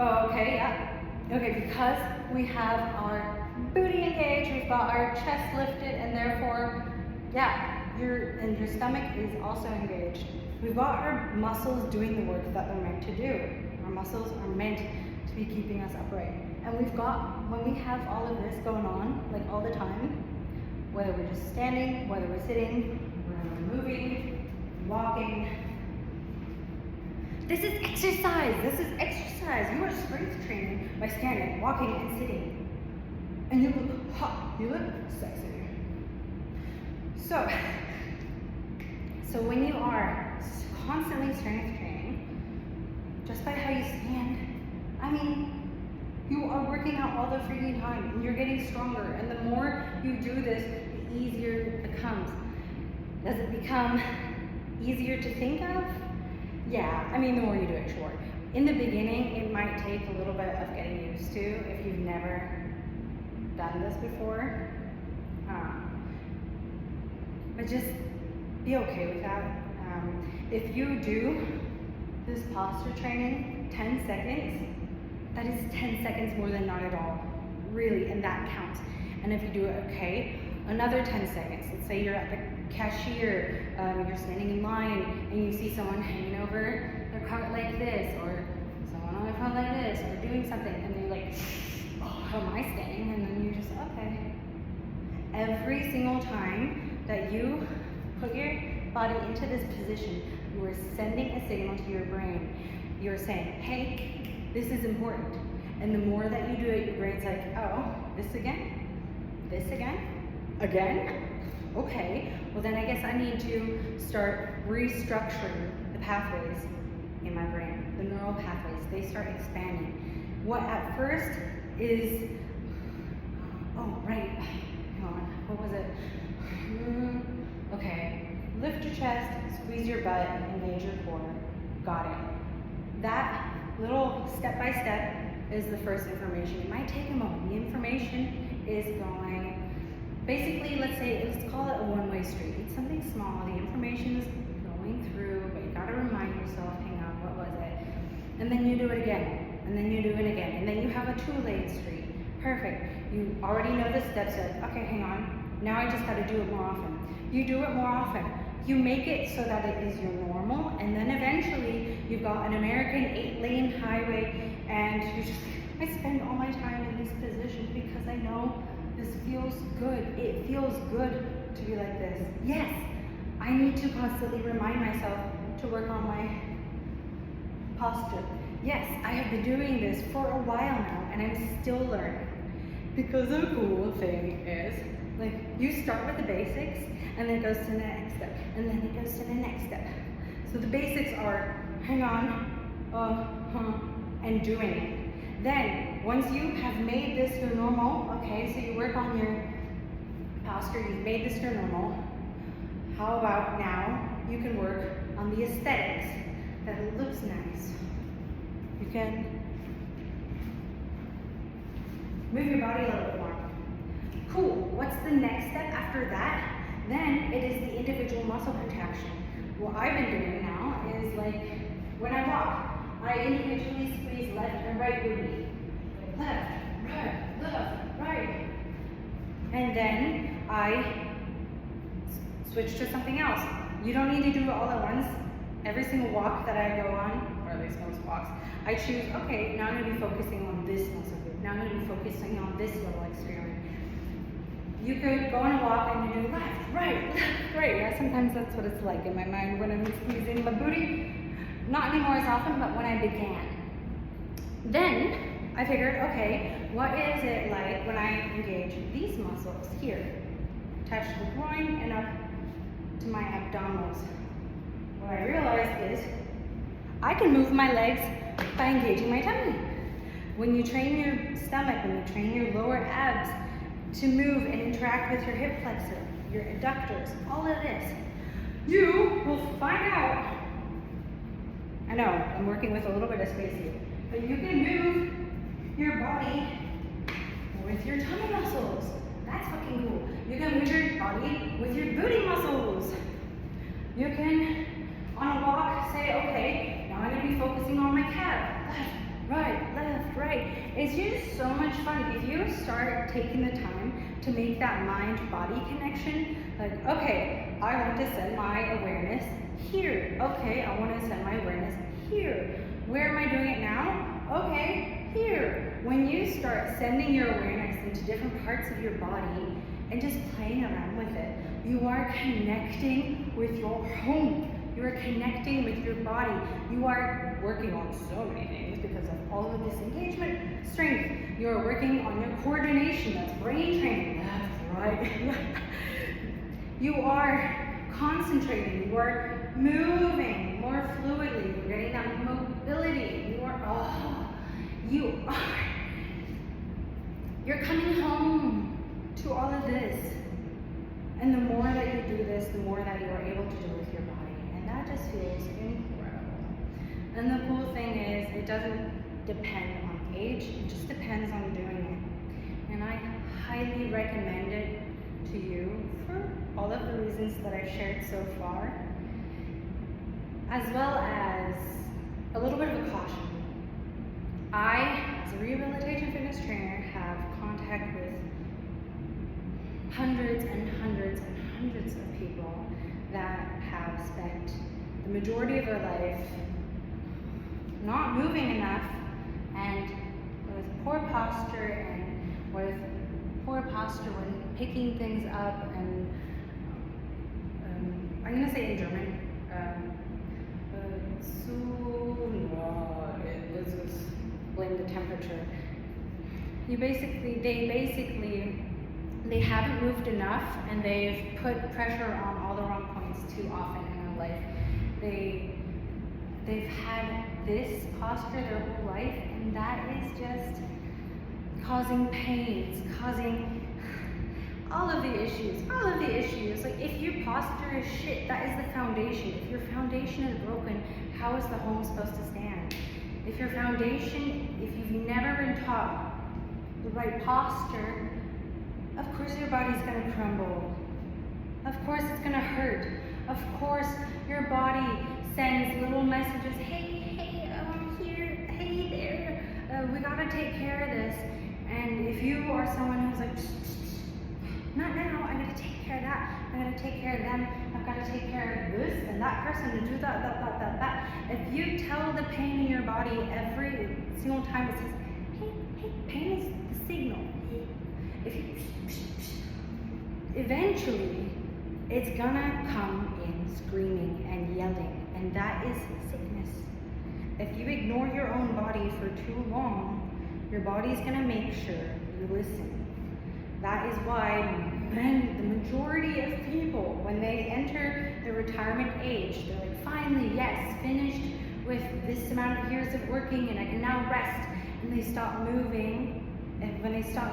Oh, okay, yeah. Okay, because we have our booty engaged, we've got our chest lifted, and therefore, yeah, your stomach is also engaged. We've got our muscles doing the work that they're meant to do. Our muscles are meant to be keeping us upright. And we've got, when we have all of this going on, like all the time, whether we're just standing, whether we're sitting, whether we're moving, walking, this is exercise. This is exercise. You are strength training by standing, walking, and sitting. And you look hot. You look sexy. So when you are constantly strength training, just by how you stand, I mean, you are working out all the freaking time, and you're getting stronger. And the more you do this, the easier it becomes. Does it become easier to think of? Yeah, I mean, the more you do it, sure. In the beginning, it might take a little bit of getting used to if you've never done this before. But just be okay with that. If you do this posture training 10 seconds, that is 10 seconds more than not at all, really, and that counts. And if you do it okay, another 10 seconds. Let's say you're at the cashier, you're standing in line, and you see someone hanging over their cart like this, or someone on their phone like this, or doing something, and they're like, oh, how am I standing? And then you just, okay. Every single time that you put your body into this position, you are sending a signal to your brain. You're saying, hey, this is important. And the more that you do it, your brain's like, oh, this again? This again? Again? Okay, well then I guess I need to start restructuring the pathways in my brain, the neural pathways. They start expanding. What at first is, oh, right, hang on, what was it? Okay, lift your chest, squeeze your butt, engage your core. Got it. That little step-by-step is the first information. It might take a moment. The information is going, basically, let's call it a one-way street. It's something small. The information is going through, but you gotta remind yourself, hang on, what was it? And then you do it again, and then you do it again, and then you have a two-lane street. Perfect. You already know the steps. Okay, hang on. Now I just gotta do it more often. You do it more often. You make it so that it is your normal, and then eventually you've got an American 8-lane highway, and you just, I spend all my time in this position because I know this feels good. It feels good to be like this. Yes, I need to constantly remind myself to work on my posture. Yes, I have been doing this for a while now, and I'm still learning. Because the cool thing is, like, you start with the basics, and then it goes to the next step, and then it goes to the next step. So the basics are, hang on, and doing it. Then, once you have made this your normal, okay, so you work on your posture, you've made this your normal, how about now you can work on the aesthetics, that it looks nice. You can move your body a little bit more. Cool, what's the next step after that? Then it is the individual muscle contraction. What I've been doing now is, like, when I walk, I individually squeeze left and right booty. Left, right. And then I switch to something else. You don't need to do it all at once. Every single walk that I go on, or at least most walks, I choose, okay, now I'm gonna be focusing on this muscle group. Now I'm gonna be focusing on this little experiment. You could go on a walk and you do left, right. Yeah, sometimes that's what it's like in my mind when I'm squeezing my booty. Not anymore as often, but when I began. Then I figured, okay, what is it like when I engage these muscles here? Touch the groin and up to my abdominals. What I realized is I can move my legs by engaging my tummy. When you train your stomach, when you train your lower abs to move and interact with your hip flexor, your adductors, all of this, you will find out. I know, I'm working with a little bit of space here, but you can move your body with your tummy muscles. That's fucking cool. You can move your body with your booty muscles. You can, on a walk, say, okay, now I'm gonna be focusing on my calf. Left, right, left, It's just so much fun. If you start taking the time to make that mind-body connection, like, okay, I want to send my awareness here. Okay, I want to send my awareness here. Where am I doing it now? Okay, here. When you start sending your awareness into different parts of your body and just playing around with it, you are connecting with your home. You are connecting with your body. You are working on so many things because of all of this engagement, strength. You are working on your coordination. That's brain training. That's right. You are concentrating. You are moving more fluidly. You're getting that mobility. You're coming home to all of this. And the more that you do this, the more that you are able to do with your body. And that just feels incredible. And the cool thing is, it doesn't depend on age, it just depends on doing it. And I highly recommend it to you for all of the reasons that I've shared so far, as well as a little bit of a caution. I, as a rehabilitation fitness trainer, have contact with hundreds and hundreds and hundreds of people that have spent the majority of their life not moving enough and with poor posture when picking things up, and I'm going to say in German, blame the temperature. They haven't moved enough, and they've put pressure on all the wrong points too often in their life. They've had this posture their whole life, and that is just causing pain. It's causing all of the issues. Like, if your posture is shit, that is the foundation. If your foundation is broken, how is the home supposed to stand? If your foundation, if you've never been taught the right posture, of course your body's gonna crumble. Of course it's gonna hurt. Of course your body sends little messages, hey, I'm here, hey there, we gotta take care of this. And if you are someone who's like, not now, I gotta take care of that, I gotta take care of them, I've gotta take care of this and that person and do that. If you tell the pain in your body every single time it says, hey, pain is the signal. If you, eventually, it's gonna come in screaming and yelling, and that is sickness. If you ignore your own body for too long, your body's gonna make sure you listen. That is why the majority of people, when they enter the retirement age, they're like, finally, yes, finished with this amount of years of working, and I can now rest. And they stop moving, and when they stop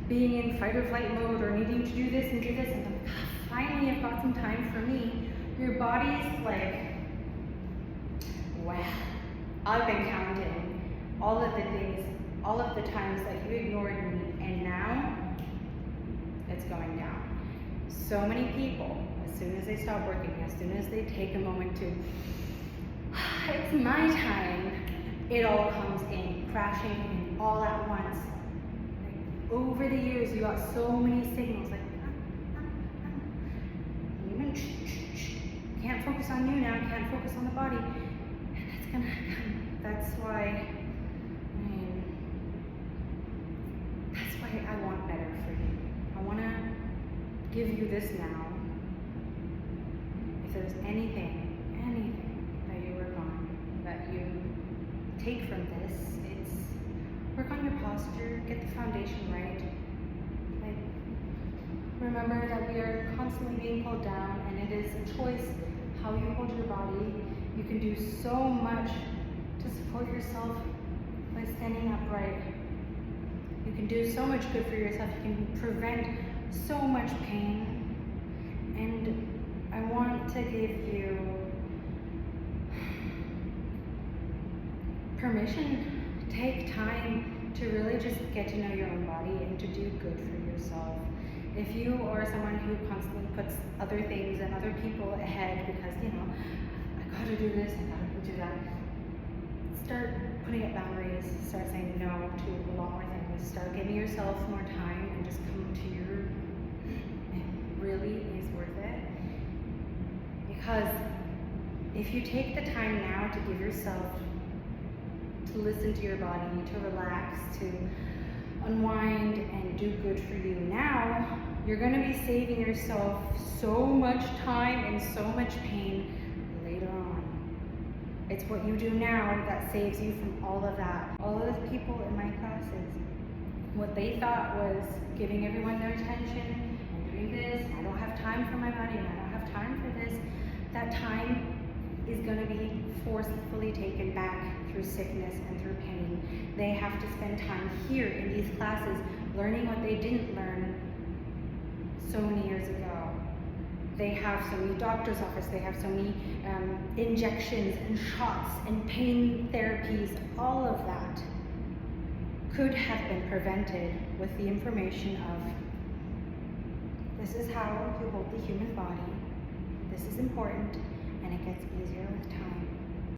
being in fight or flight mode or needing to do this, and then finally I've got some time for me, your body's like, wow, I've been counting all of the things, all of the times that you ignored me, and now it's going down. So many people, as soon as they stop working, as soon as they take a moment to, it's my time, it all comes in, crashing in all at once. Over the years, you got so many signals like, can't focus on you now, can't focus on the body. And that's gonna come. That's why I want better for you. I wanna give you this now. If there's anything that you work on, that you take from this, it's work on your posture, get the foundation right. Like, remember that we are constantly being pulled down, and it is a choice how you hold your body. You can do so much to support yourself by standing upright. You can do so much good for yourself. You can prevent so much pain. And I want to give you permission. Take time to really just get to know your own body and to do good for yourself. If you are someone who constantly puts other things and other people ahead because, I gotta do this, I gotta do that, start putting up boundaries. is start saying no to a lot more things. Start giving yourself more time and just come to your, it really is worth it. Because if you take the time now to give yourself, to listen to your body, to relax, to unwind and do good for you now, you're going to be saving yourself so much time and so much pain later on. It's what you do now that saves you from all of that. All of the people in my classes, what they thought was giving everyone their attention and doing this, I don't have time for my body, and I don't have time for this, that time is going to be forcefully taken back through sickness and through pain. They have to spend time here in these classes learning what they didn't learn so many years ago. They have so many doctor's office, they have so many injections and shots and pain therapies. All of that could have been prevented with the information of this is how you hold the human body, this is important, and it gets easier with time.